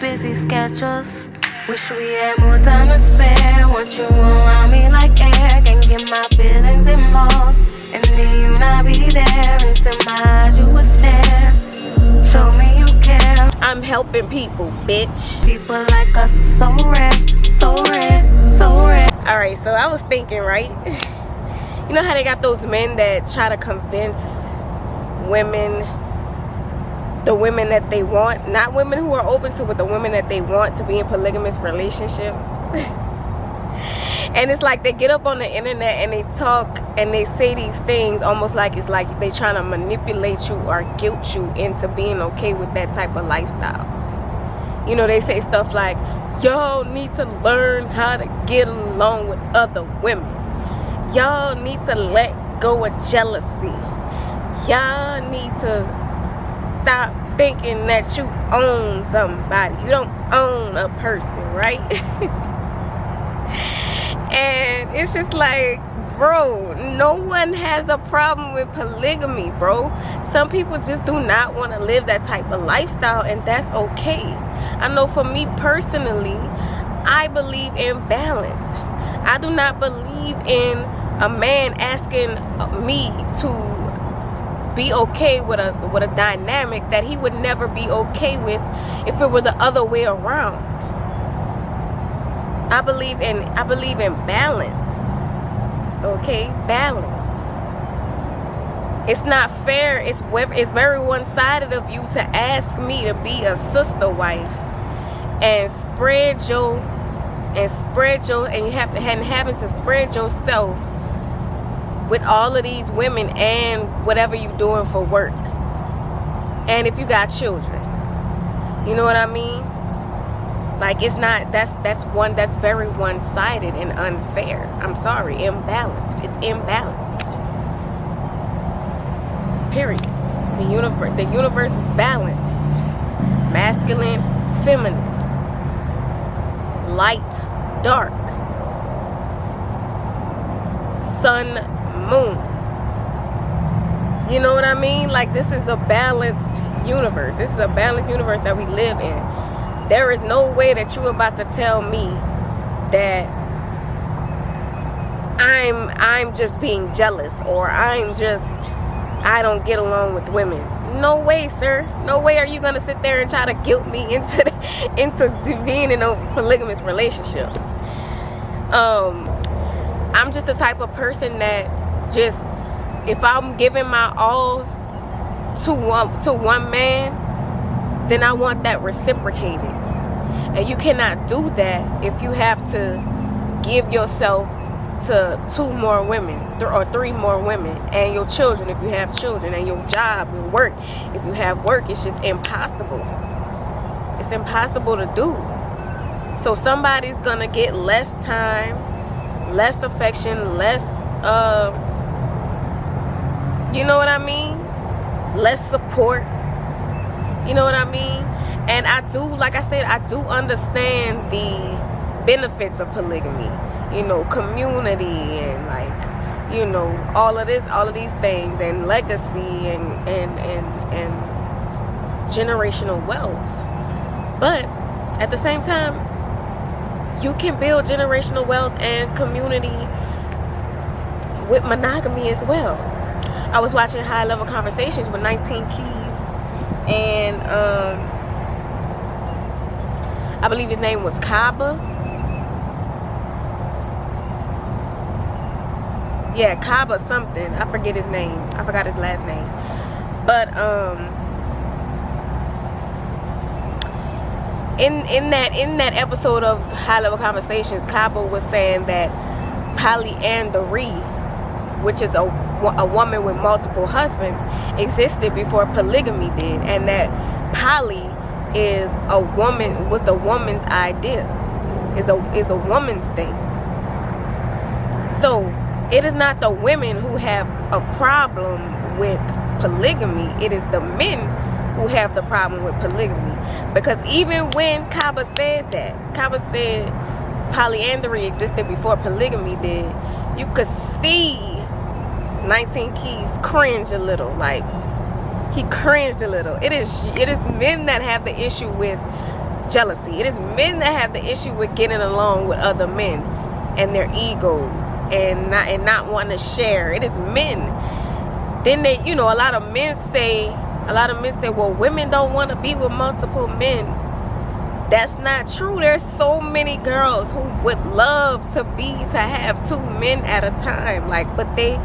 busy schedules. Wish we had more time to spare. Want you around me like air. Can get my feelings involved, and then you not be there. Into my eyes you was there. Show me you care. I'm helping people, bitch. People like us are so rare, so rare, so rare. Alright, so I was thinking, right? You know how they got those men that try to convince women, the women that they want, not women who are open to it, but the women that they want to be in polygamous relationships. And it's like they get up on the internet and they talk and they say these things almost like it's like they trying to manipulate you or guilt you into being okay with that type of lifestyle. You know, they say stuff like, y'all need to learn how to get along with other women. Y'all need to let go of jealousy. Y'all need to stop thinking that you own somebody. You don't own a person, right? And it's just like, bro, no one has a problem with polygamy, bro. Some people just do not want to live that type of lifestyle, and that's okay. I know for me personally, I believe in balance. I do not believe in a man asking me to be okay with a dynamic that he would never be okay with if it were the other way around. I believe in balance. Okay, balance. It's not fair. It's very one-sided of you to ask me to be a sister wife and having to spread yourself with all of these women and whatever you're doing for work. And if you got children, you know what I mean? Like, it's not, that's very one-sided and unfair. I'm sorry, imbalanced. It's imbalanced. Period. The universe is balanced. Masculine, feminine. Light, dark. Sun, moon. You know what I mean? Like, this is a balanced universe. This is a balanced universe that we live in. There is no way that you're about to tell me that I'm just being jealous, or I don't get along with women. No way, sir. No way are you gonna sit there and try to guilt me into being in a polygamous relationship. I'm just the type of person that just, if I'm giving my all to one man, then I want that reciprocated. And you cannot do that if you have to give yourself to 2 more women or 3 more women, and your children if you have children, and your job and work if you have work. It's just impossible. It's impossible to do. So somebody's gonna get less time, less affection, less you know what I mean, less support. You know what I mean? And I do, like I said, I do understand the benefits of polygamy. You know, community and, like, you know, all of these things, and legacy and generational wealth. But at the same time, you can build generational wealth and community with monogamy as well. I was watching High Level Conversations with 19 Keys. And I believe his name was Kaba. Yeah, Kaba something. I forget his name. I forgot his last name. But in that episode of High Level Conversations, Kaba was saying that polyandry, which is a woman with multiple husbands, existed before polygamy did, and that poly was the woman's idea, is a woman's thing. So it is not the women who have a problem with polygamy, it is the men who have the problem with polygamy. Because even when Kaba said that, Kaba said polyandry existed before polygamy did, you could see 19 Keys cringe a little. Like, he cringed a little. It is men that have the issue with jealousy. It is men that have the issue with getting along with other men and their egos and not wanting to share. It is men. Then they, a lot of men say, well, women don't want to be with multiple men. That's not true. There's so many girls who would love to have 2 men at a time. But they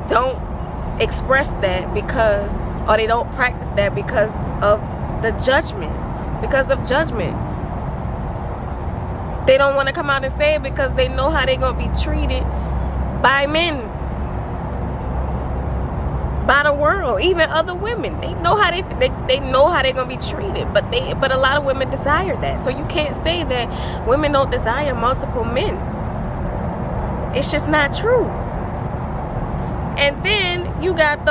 don't express that or they don't practice that because of the judgment. Because of judgment. They don't want to come out and say it because they know how they're going to be treated by men, by the world, even other women. They know how they know how they're going to be treated, but a lot of women desire that. So you can't say that women don't desire multiple men. It's just not true. And then you got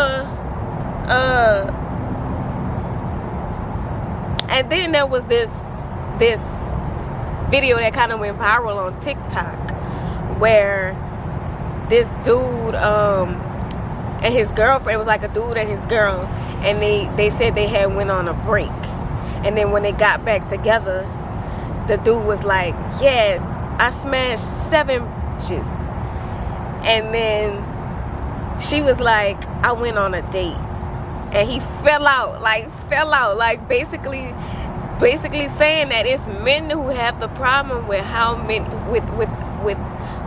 and then there was this video that kind of went viral on TikTok where this dude and his girlfriend, it was like a dude and his girl, and they said they had went on a break, and then when they got back together, the dude was like, yeah, I smashed 7 bitches, and then she was like, I went on a date. And he fell out, basically saying that it's men who have the problem with with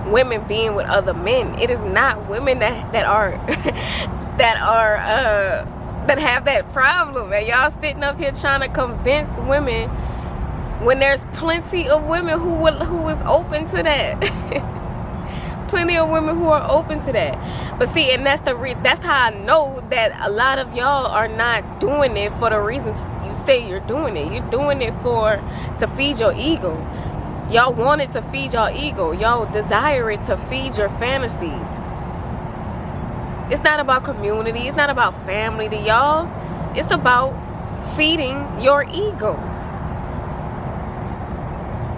women being with other men. It is not women that have that problem. And y'all sitting up here trying to convince women when there's plenty of women who is open to that. Plenty of women who are open to that. But see, and that's how I know that a lot of y'all are not doing it for the reasons you say you're doing it. You're doing it to feed your ego. Y'all want it to feed your ego. Y'all desire it to feed your fantasies. It's not about community. It's not about family to y'all. It's about feeding your ego.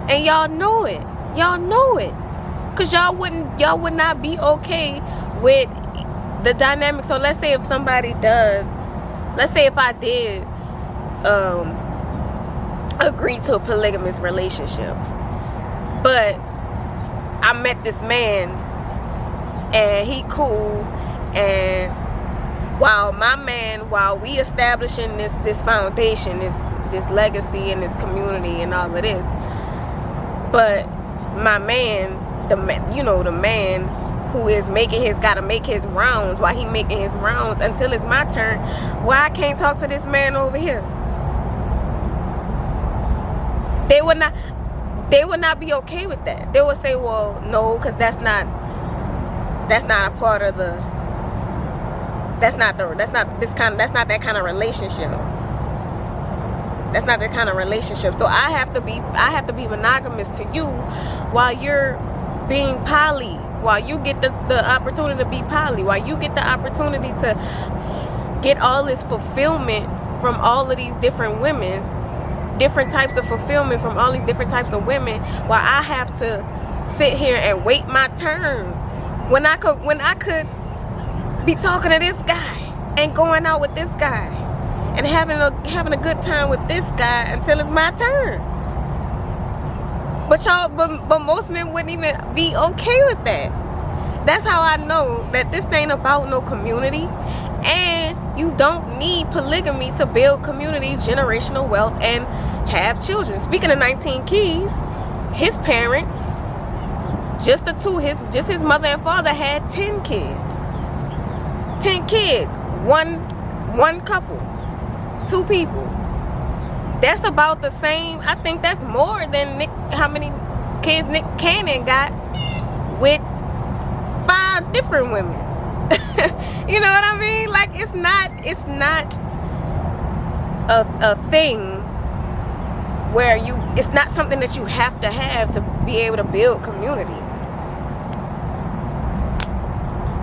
And y'all know it. Y'all know it. Because y'all would not be okay with the dynamic. So let's say if somebody does, let's say if I did agree to a polygamous relationship, but I met this man and he cool, and while we establishing this foundation, this legacy and this community and all of this, but my man, the man who is gotta make his rounds, while he making his rounds until it's my turn, why I can't talk to this man over here? They would not be okay with that. They would say, well, no, because that's not a part of that's not that kind of relationship. That's not that kind of relationship. So I have to be monogamous to you while you're being poly, while you get the opportunity to be poly, while you get the opportunity to get all this fulfillment from all of these different women, different types of fulfillment from all these different types of women, while I have to sit here and wait my turn when I could be talking to this guy and going out with this guy and having a good time with this guy until it's my turn. But most men wouldn't even be okay with that. That's how I know that this ain't about no community. And you don't need polygamy to build community, generational wealth, and have children. Speaking of 19 Keys, his parents, just his mother and father had 10 kids. 10 kids, one couple, 2 people. That's about the same. I think that's more than how many kids Nick Cannon got with 5 different women. You know what I mean? Like, it's not a thing where it's not something that you have to be able to build community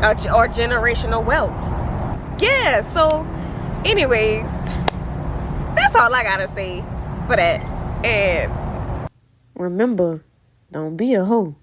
or generational wealth. Yeah, so anyways, that's all I gotta say for that. And remember, don't be a hoe.